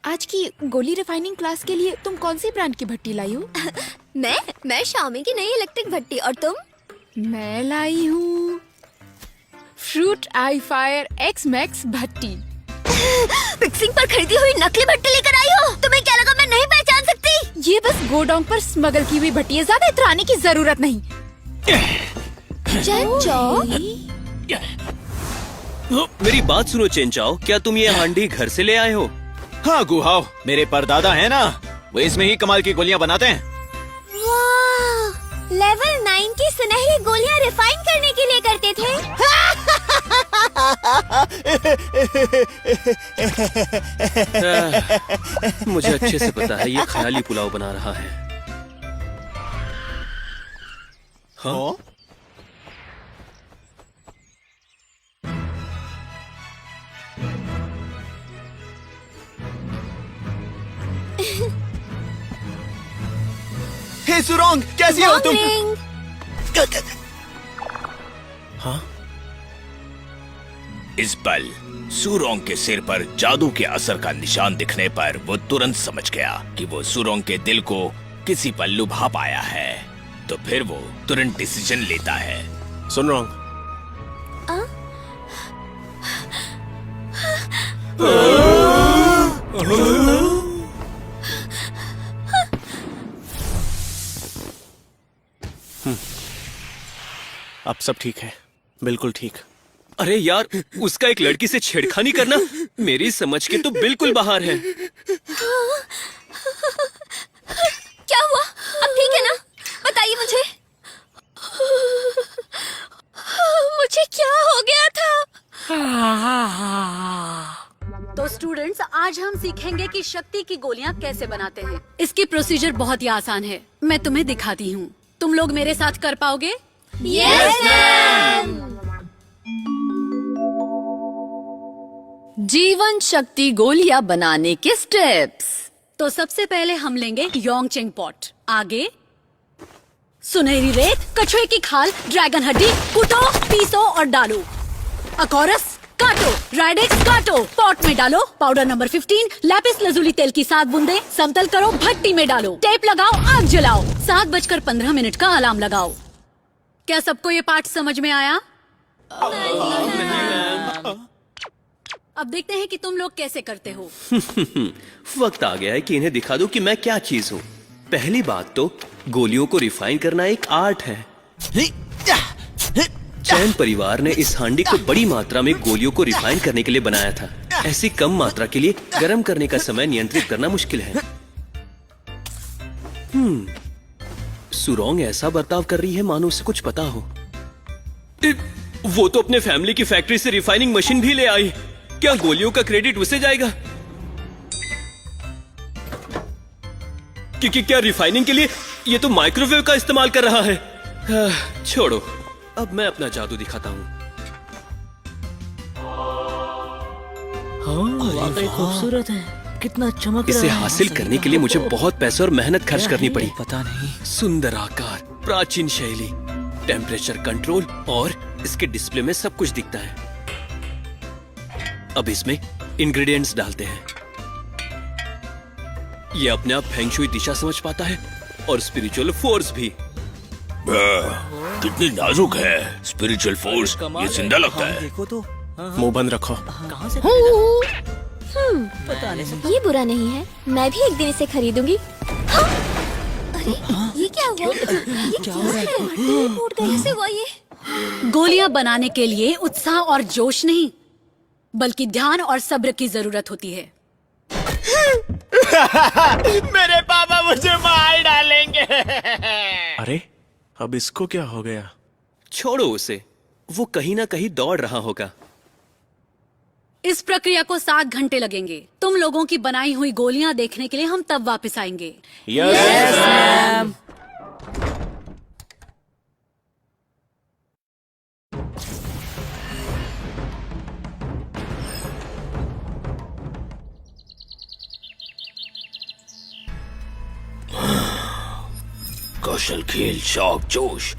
आज की गोली रिफाइनिंग क्लास के लिए तुम कौन सी ब्रांड की भट्टी लाई हो? मैं शाओमी की नई इलेक्ट्रिक भट्टी। और तुम? मैं लाई हूँ फ्रूट आई फायर एक्स मैक्स भट्टी। फिक्सिंग पर खरीदी हुई नकली भट्टी लेकर आई हो? तुम्हें क्या लगा मैं नहीं पहचान सकती? ये बस गोडाउन पर स्मगल की हुई भट्टी है, ज्यादा इतराने की जरूरत नहीं। मेरी बात सुनो चेंचाओ, क्या तुम ये हांडी घर से ले आए हो? हाँ गुहाओ, मेरे परदादा है ना, वो इसमें ही कमाल की गोलियां बनाते हैं। वाह, लेवल 9 की सुनहरी गोलियां रिफाइन करने के लिए करते थे। मुझे अच्छे से पता है ये ख्याली पुलाव बना रहा है। हाँ? हे सुरोंग, कैसी हो तुम? हाँ? इस पल सुरोंग के सिर पर जादू के असर का निशान दिखने पर वो तुरंत समझ गया कि वो सुरोंग के दिल को किसी पर लुभा पाया है। तो फिर वो तुरंत डिसीजन लेता है। सुन रोंग, अब सब ठीक है, बिल्कुल ठीक। अरे यार, उसका एक लड़की से छेड़खानी करना मेरी समझ के तो बिल्कुल बाहर है। क्या हुआ? अब ठीक है ना? बताइए मुझे। मुझे क्या हो गया था? तो स्टूडेंट्स, आज हम सीखेंगे कि शक्ति की गोलियां कैसे बनाते हैं। इसकी प्रोसीजर बहुत ही आसान है, मैं तुम्हें दिखाती हूँ। तुम लोग मेरे साथ कर पाओगे? Yes ma'am. जीवन शक्ति गोलियां बनाने के स्टेप्स। तो सबसे पहले हम लेंगे योंगचेंग पॉट। आगे सुनहरी रेत, कछुए की खाल, ड्रैगन हड्डी, कूटो, पीसो और डालो। अकोरस काटो, राइडेक्स काटो, पॉट में डालो। पाउडर नंबर 15, लैपिस लजुली तेल की 7 बूंदे, समतल करो, भट्टी में डालो, टेप लगाओ, आग जलाओ। 7:15 का अलार्म लगाओ। क्या सबको ये पाठ समझ में आया? अब देखते हैं कि तुम लोग कैसे करते हो। वक्त आ गया है कि इन्हें दिखा दूं कि मैं क्या चीज हूँ। पहली बात तो गोलियों को रिफाइन करना एक आर्ट है। चैन परिवार ने इस हांडी को बड़ी मात्रा में गोलियों को रिफाइन करने के लिए बनाया था। ऐसी कम मात्रा के लिए गर्म करने का समय नियंत्रित करना मुश्किल है। सुरोंग ऐसा बर्ताव कर रही है मानो उसे कुछ पता हो। वो तो अपने फैमिली की फैक्ट्री से रिफाइनिंग मशीन भी ले आई। क्या गोलियों का क्रेडिट उसे जाएगा? क्योंकि क्या रिफाइनिंग के लिए ये तो माइक्रोवेव का इस्तेमाल कर रहा है। छोड़ो, अब मैं अपना जादू दिखाता हूँ। वाकई खूबसूरत है, कितना चमक इसे रहा है। हासिल करने के लिए मुझे बहुत पैसे और मेहनत खर्च करनी पड़ी। पता नहीं। सुंदर आकार, प्राचीन शैली, टेम्परेचर कंट्रोल और इसके डिस्प्ले में सब कुछ दिखता है। अब इसमें इंग्रेडिएंट्स डालते हैं। ये अपने आप फेंग शुई दिशा समझ पाता है और स्पिरिचुअल फोर्स भी। कितनी नाजुक है स्पिरिचुअल फोर्स, ये जिंदा लगता है। देखो तो, मुंह बंद रखो। कहाँ से पता नहीं। ये बुरा नहीं है, मैं भी एक दिन इसे खरीदूंगी। हाँ? अरे ये क्या हुआ? ये क्या हो रहा है? फूट गई। कैसे हुआ ये? गोलियां बनाने के लिए उत्साह और जोश नहीं, बल्कि ध्यान और सब्र की जरूरत होती है। मेरे पापा मुझे मार डालेंगे। अरे, अब इसको क्या हो गया? छोड़ो उसे, वो कहीं ना कहीं दौड़ रहा होगा। इस प्रक्रिया को 7 घंटे लगेंगे। तुम लोगों की बनाई हुई गोलियां देखने के लिए हम तब वापस आएंगे। Yes ma'am. कौशल, खेल, शौक, जोश।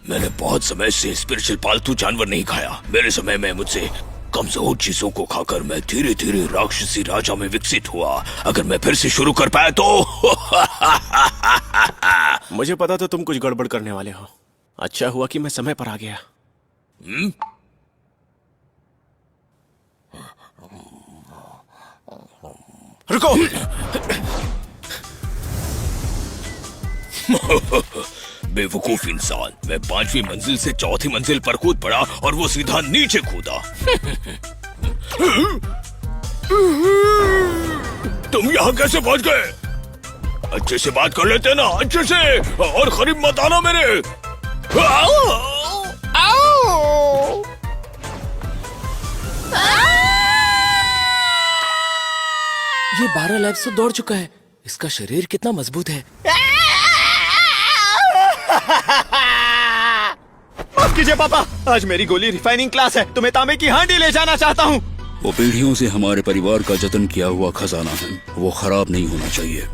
मैंने बहुत समय से स्पिरिचुअल पालतू जानवर नहीं खाया। मेरे समय में मुझसे कमजोर चीजों को खाकर मैं धीरे धीरे राक्षसी राजा में विकसित हुआ। अगर मैं फिर से शुरू कर पाया तो मुझे पता तो तुम कुछ गड़बड़ करने वाले हो। अच्छा हुआ कि मैं समय पर आ गया। रुको। बेवकूफ इंसान, मैं 5वीं मंजिल से 4थी मंजिल पर कूद पड़ा और वो सीधा नीचे कूदा। तुम यहाँ कैसे पहुंच गए? अच्छे से बात कर लेते ना, अच्छे से, और करीब मत आना मेरे। ये 12 लैब से दौड़ चुका है। इसका शरीर कितना मजबूत है। माफ कीजिए पापा, आज मेरी गोली रिफाइनिंग क्लास है तो मैं तांबे की हांडी ले जाना चाहता हूँ। वो पीढ़ियों से हमारे परिवार का जतन किया हुआ खजाना है, वो खराब नहीं होना चाहिए।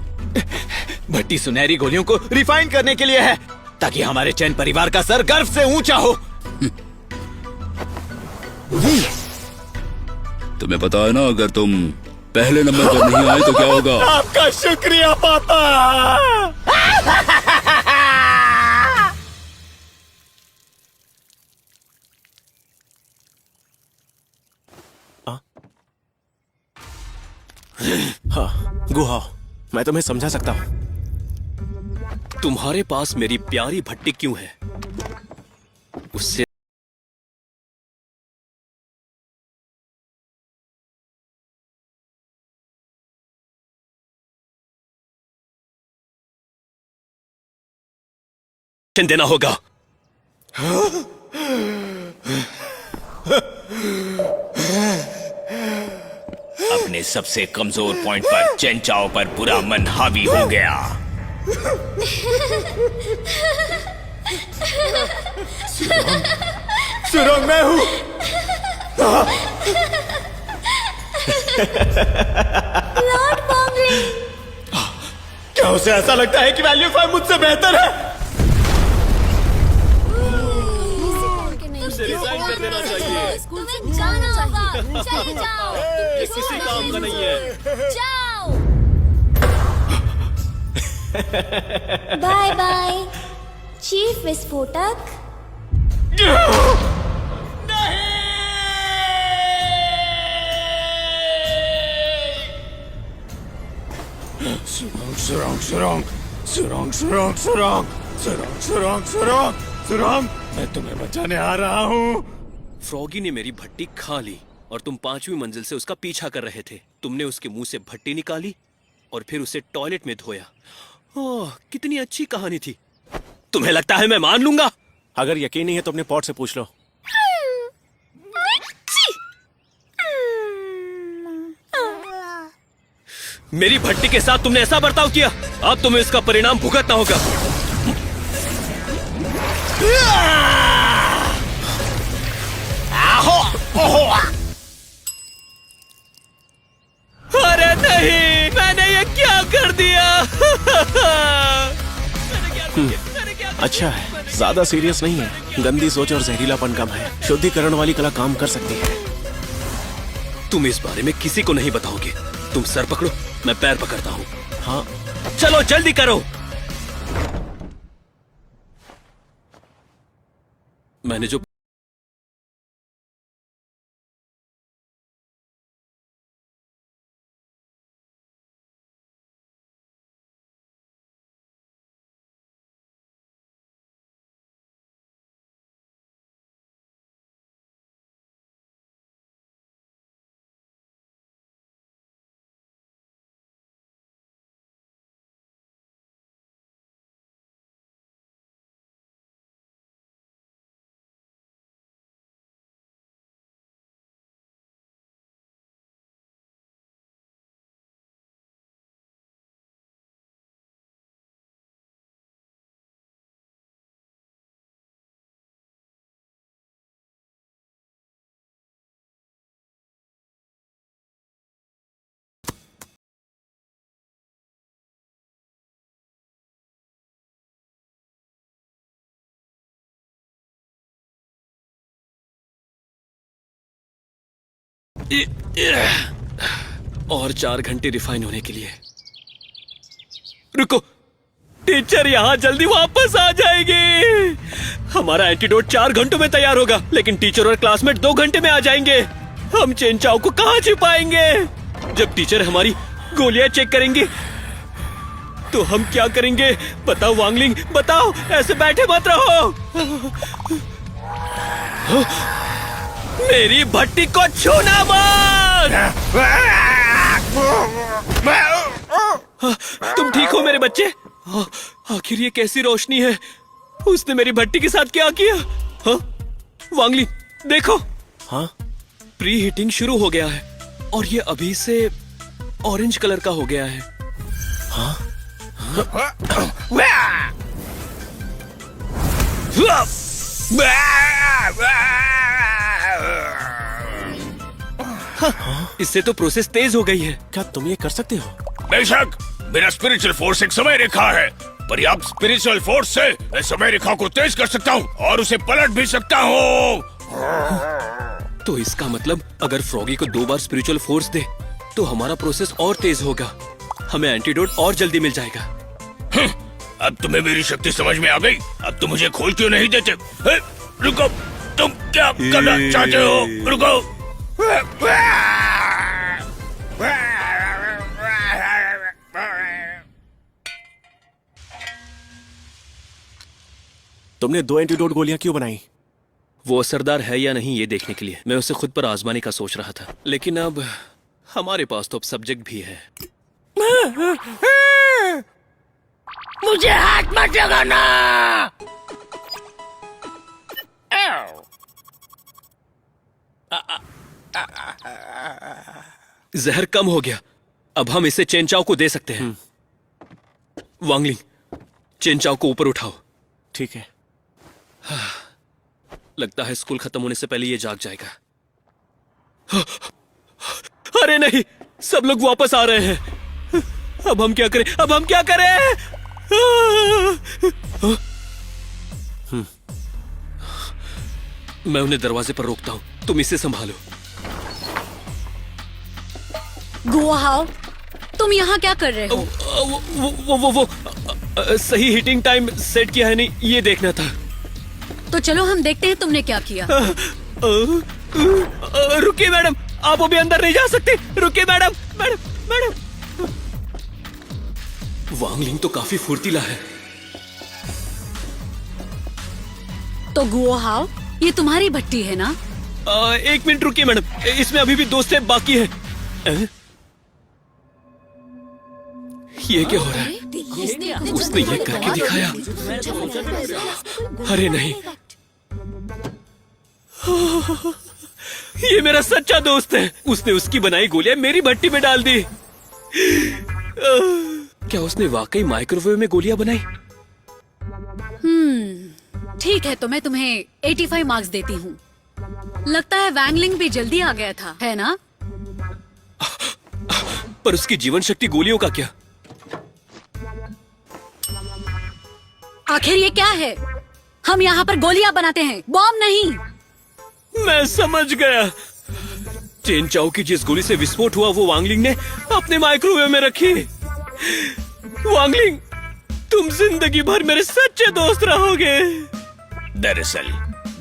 भट्टी सुनहरी गोलियों को रिफाइन करने के लिए है ताकि हमारे चैन परिवार का सर गर्व से ऊंचा हो। तुम्हें पता है ना, अगर तुम पहले नंबर पर नहीं आए तो क्या होगा? आपका शुक्रिया पापा। हाँ, गुहा, मैं तुम्हें समझा सकता हूँ। तुम्हारे पास मेरी प्यारी भट्टी क्यों है? उससे देना होगा। अपने सबसे कमजोर पॉइंट पर चेन चाओ पर पूरा मन हावी हो गया। सुरंग मैं हूँ। लॉर्ड बॉम्बे। क्या उसे ऐसा लगता है कि वैल्यू 5 मुझसे बेहतर है? उसे रिजाइन कर देना चाहिए। तुम्हें जाना होगा। चले जाओ। ये किसी काम का नहीं है। जाओ। बाय बाय चीफ विस्फोटक। सुरंग सुरंग सुरंग सुरंग सुरंग सुरंग सुरंग सुरंग सुरंग सुरंग, मैं तुम्हें बचाने आ रहा हूँ। फ्रॉगी ने मेरी भट्टी खा ली और तुम 5वीं मंजिल से उसका पीछा कर रहे थे। तुमने उसके मुंह से भट्टी निकाली और फिर उसे टॉयलेट में धोया। ओह, कितनी अच्छी कहानी थी। तुम्हें लगता है मैं मान लूंगा? अगर यकीन नहीं है तो अपने पॉट से पूछ लो। मेरी भट्टी के साथ तुमने ऐसा बर्ताव किया, अब तुम्हें इसका परिणाम भुगतना होगा। अरे नहीं, मैंने ये क्या कर दिया? अच्छा है, ज्यादा सीरियस नहीं है। गंदी सोच और जहरीलापन कम है। शुद्धिकरण वाली कला काम कर सकती है। तुम इस बारे में किसी को नहीं बताओगे। तुम सर पकड़ो, मैं पैर पकड़ता हूँ। हाँ, चलो जल्दी करो। मैंने जो और 4 घंटे रिफाइन होने के लिए। रुको, टीचर यहाँ जल्दी वापस आ जाएंगे। हमारा एंटीडोट 4 घंटों में तैयार होगा, लेकिन टीचर और क्लासमेट 2 घंटे में आ जाएंगे। हम चेनचाओ को कहाँ छिपाएंगे? जब टीचर हमारी गोलियां चेक करेंगे तो हम क्या करेंगे? बताओ वांगलिंग, बताओ, ऐसे बैठे मत रहो। मेरी भट्टी को छूना मत। तुम ठीक हो मेरे बच्चे? आखिर ये कैसी रोशनी है? उसने मेरी भट्टी के साथ क्या किया? वांगली देखो। हाँ, प्री हीटिंग शुरू हो गया है और ये अभी से ऑरेंज कलर का हो गया है। हाँ? इससे तो प्रोसेस तेज हो गई है। क्या तुम ये कर सकते हो? बेशक, मेरा स्पिरिचुअल फोर्स एक समय रेखा है। पर्याप्त स्पिरिचुअल फोर्स से मैं समय रेखा को तेज कर सकता हूँ और उसे पलट भी सकता हूँ। तो इसका मतलब अगर फ्रॉगी को 2 बार स्पिरिचुअल फोर्स दे तो हमारा प्रोसेस और तेज होगा, हमें एंटीडोट और जल्दी मिल जाएगा। अब तुम्हें मेरी शक्ति समझ में आ गई। अब तुम मुझे खोल क्यों नहीं देते? रुको, तुम क्या करना चाहते हो? रुको। तुमने 2 एंटीडोट गोलियां क्यों बनाई? वो असरदार है या नहीं ये देखने के लिए। मैं उसे खुद पर आजमाने का सोच रहा था, लेकिन अब हमारे पास तो अब सब्जेक्ट भी है। मुझे हाथ मत लगाना। जहर कम हो गया, अब हम इसे चेनचाओ को दे सकते हैं। वांगलिंग, चेनचाओ को ऊपर उठाओ। ठीक है। लगता है स्कूल खत्म होने से पहले ये जाग जाएगा। अरे नहीं, सब लोग वापस आ रहे हैं। अब हम क्या करें? अब हम क्या करें? मैं उन्हें दरवाजे पर रोकता हूं, तुम इसे संभालो। गुआहाओ, तुम यहाँ क्या कर रहे हो? वो सही हीटिंग टाइम सेट किया है नहीं, ये देखना था। तो चलो हम देखते हैं तुमने क्या किया। रुकिए मैडम, आप अभी अंदर नहीं जा सकते। रुकिए मैडम, मैडम, मैडम। वांगलिंग तो काफी फुर्तीला है। तो गुआहाओ, ये तुम्हारी भट्टी है ना? 1 मिनट रुकिए मैडम, इसमें अभी भी 2 स्टेप बाकी है। ये क्या हो रहा है? उसने ये करके दिखाया। अरे नहीं, ये मेरा सच्चा दोस्त है। उसने उसकी बनाई गोलियां मेरी भट्टी में डाल दी। क्या उसने वाकई माइक्रोवेव में गोलियां बनाई? ठीक है, तो मैं तुम्हें 85 मार्क्स देती हूँ। लगता है वैंगलिंग भी जल्दी आ गया था, है ना? पर उसकी जीवन शक्ति गोलियों का क्या? आखिर ये क्या है? हम यहाँ पर गोलियां बनाते हैं, बॉम्ब नहीं। मैं समझ गया। चेनचाओ की जिस गोली से विस्फोट हुआ वो वांगलिंग ने अपने माइक्रोवेव में रखी। वांगलिंग, तुम जिंदगी भर मेरे सच्चे दोस्त रहोगे। दरअसल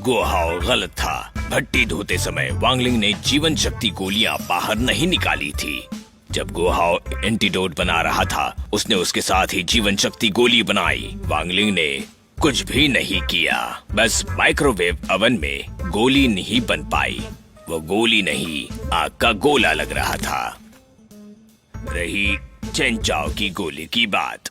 गुआहाओ गलत था। भट्टी धोते समय वांगलिंग ने जीवन शक्ति गोलियां बाहर नहीं निकाली थी। जब गुआहाओ एंटीडोट बना रहा था, उसने उसके साथ ही जीवन शक्ति गोली बनाई। वांगलिंग ने कुछ भी नहीं किया, बस माइक्रोवेव अवन में गोली नहीं बन पाई। वो गोली नहीं, आग का गोला लग रहा था। रही चेनचाओ की गोली की बात।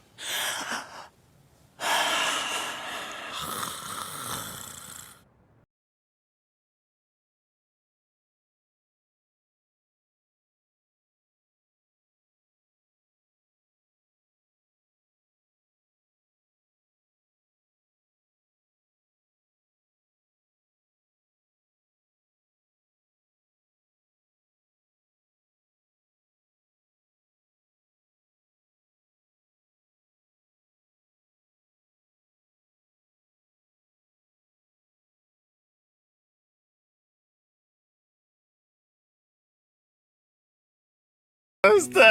रास्ता